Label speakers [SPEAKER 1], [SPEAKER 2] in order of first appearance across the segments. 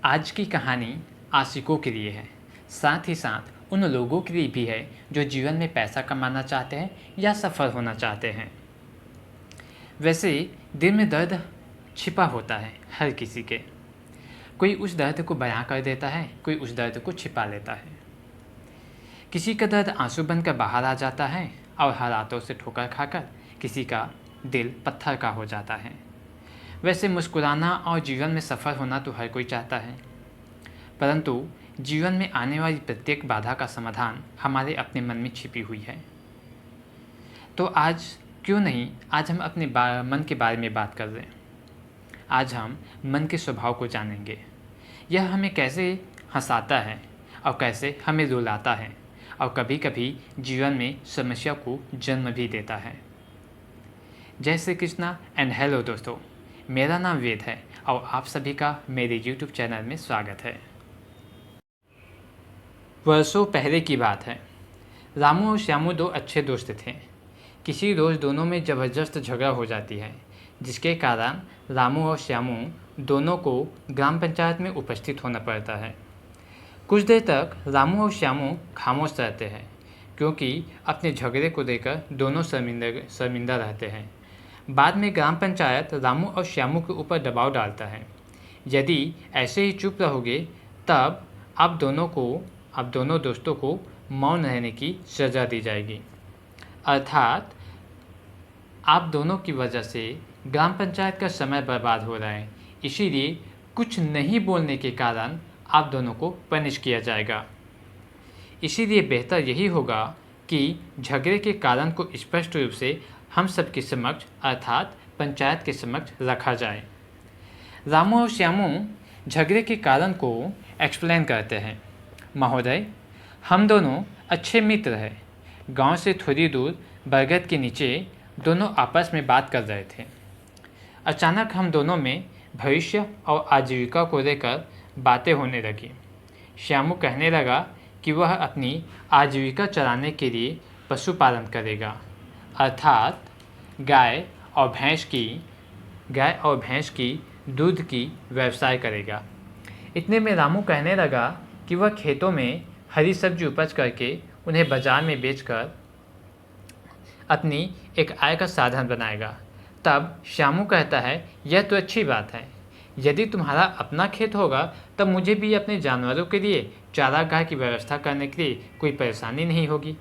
[SPEAKER 1] आज की कहानी आशिकों के लिए है, साथ ही साथ उन लोगों के लिए भी है जो जीवन में पैसा कमाना चाहते हैं या सफल होना चाहते हैं। वैसे दिल में दर्द छिपा होता है हर किसी के। कोई उस दर्द को बयां कर देता है, कोई उस दर्द को छिपा लेता है। किसी का दर्द आंसू बनकर बाहर आ जाता है और हालातों से ठोकर खाकर किसी का दिल पत्थर का हो जाता है। वैसे मुस्कुराना और जीवन में सफल होना तो हर कोई चाहता है, परंतु जीवन में आने वाली प्रत्येक बाधा का समाधान हमारे अपने मन में छिपी हुई है। तो आज क्यों नहीं आज हम अपने मन के बारे में बात कर रहे हैं। आज हम मन के स्वभाव को जानेंगे। यह हमें कैसे हंसाता है और कैसे हमें रुलाता है और कभी कभी जीवन में समस्या को जन्म भी देता है। जय श्री कृष्णा एंड हेलो दोस्तों, मेरा नाम वेद है और आप सभी का मेरे YouTube चैनल में स्वागत है। वर्षों पहले की बात है। रामू और श्यामू दो अच्छे दोस्त थे। किसी रोज़ दोनों में ज़बरदस्त झगड़ा हो जाती है, जिसके कारण रामू और श्यामू दोनों को ग्राम पंचायत में उपस्थित होना पड़ता है। कुछ देर तक रामू और श्यामू खामोश रहते हैं, क्योंकि अपने झगड़े को लेकर दोनों शर्मिंदा रहते हैं। बाद में ग्राम पंचायत रामू और श्यामू के ऊपर दबाव डालता है, यदि ऐसे ही चुप रहोगे तब आप दोनों दोस्तों को मौन रहने की सज़ा दी जाएगी। अर्थात आप दोनों की वजह से ग्राम पंचायत का समय बर्बाद हो रहा है, इसीलिए कुछ नहीं बोलने के कारण आप दोनों को पनिश किया जाएगा। इसीलिए बेहतर यही होगा कि झगड़े के कारण को स्पष्ट रूप से हम सबके समक्ष अर्थात पंचायत के समक्ष रखा जाए। रामू और श्यामू झगड़े के कारण को एक्सप्लेन करते हैं। महोदय, हम दोनों अच्छे मित्र हैं। गांव से थोड़ी दूर बरगद के नीचे दोनों आपस में बात कर रहे थे। अचानक हम दोनों में भविष्य और आजीविका को लेकर बातें होने लगी। श्यामू कहने लगा कि वह अपनी आजीविका चलाने के लिए पशुपालन करेगा, अर्थात गाय और भैंस की दूध की व्यवसाय करेगा। इतने में रामू कहने लगा कि वह खेतों में हरी सब्जी उपज करके उन्हें बाजार में बेचकर अपनी एक आय का साधन बनाएगा। तब श्यामू कहता है, यह तो अच्छी बात है। यदि तुम्हारा अपना खेत होगा तब मुझे भी अपने जानवरों के लिए चारागाह की व्यवस्था करने के लिए कोई परेशानी नहीं होगी।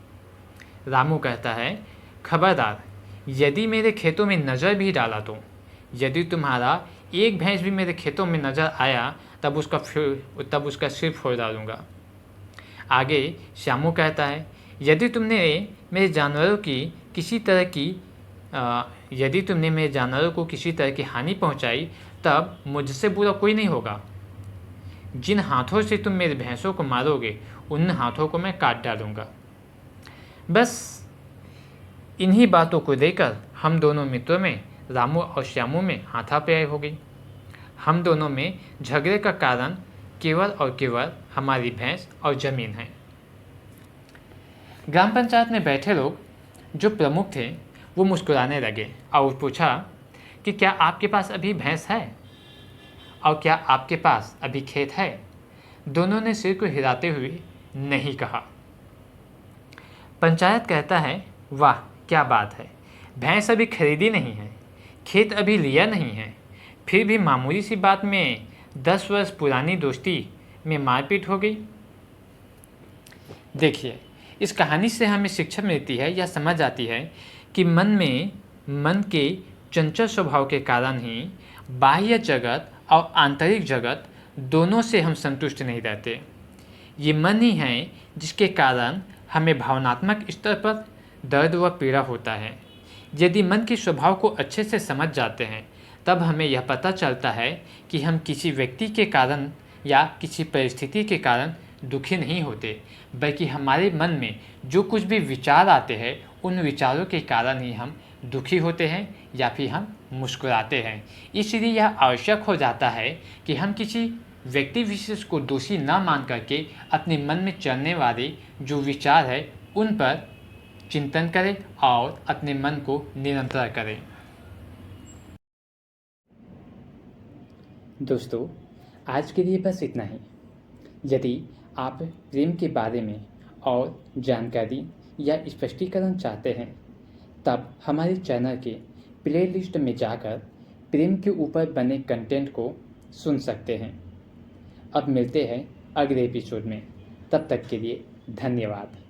[SPEAKER 1] रामू कहता है, खबरदार, यदि मेरे खेतों में नज़र भी डाला तो, यदि तुम्हारा एक भैंस भी मेरे खेतों में नज़र आया तब उसका सिर फोड़ डालूंगा। आगे श्यामू कहता है, यदि तुमने मेरे जानवरों को किसी तरह की हानि पहुंचाई तब मुझसे बुरा कोई नहीं होगा। जिन हाथों से तुम मेरे भैंसों को मारोगे उन हाथों को मैं काट डालूंगा। बस इन्हीं बातों को लेकर हम दोनों मित्रों में, रामू और श्यामू में हाथापाई हो गई। हम दोनों में झगड़े का कारण केवल और केवल हमारी भैंस और ज़मीन है। ग्राम पंचायत में बैठे लोग जो प्रमुख थे वो मुस्कुराने लगे और पूछा कि क्या आपके पास अभी भैंस है और क्या आपके पास अभी खेत है। दोनों ने सिर को हिलाते हुए नहीं कहा। पंचायत कहता है, वाह क्या बात है, भैंस अभी खरीदी नहीं है, खेत अभी लिया नहीं है, फिर भी मामूली सी बात में 10 वर्ष पुरानी दोस्ती में मारपीट हो गई। देखिए, इस कहानी से हमें शिक्षा मिलती है या समझ आती है कि मन के चंचल स्वभाव के कारण ही बाह्य जगत और आंतरिक जगत दोनों से हम संतुष्ट नहीं रहते। ये मन ही है जिसके कारण हमें भावनात्मक स्तर पर दर्द व पीड़ा होता है। यदि मन के स्वभाव को अच्छे से समझ जाते हैं तब हमें यह पता चलता है कि हम किसी व्यक्ति के कारण या किसी परिस्थिति के कारण दुखी नहीं होते, बल्कि हमारे मन में जो कुछ भी विचार आते हैं उन विचारों के कारण ही हम दुखी होते हैं या फिर हम मुस्कुराते हैं। इसलिए यह आवश्यक हो जाता है कि हम किसी व्यक्ति विशेष को दोषी न मान करके अपने मन में चलने वाले जो विचार है उन पर चिंतन करें और अपने मन को निरंतर करें। दोस्तों, आज के लिए बस इतना ही। यदि आप प्रेम के बारे में और जानकारी या स्पष्टीकरण चाहते हैं तब हमारे चैनल के प्लेलिस्ट में जाकर प्रेम के ऊपर बने कंटेंट को सुन सकते हैं। अब मिलते हैं अगले एपिसोड में, तब तक के लिए धन्यवाद।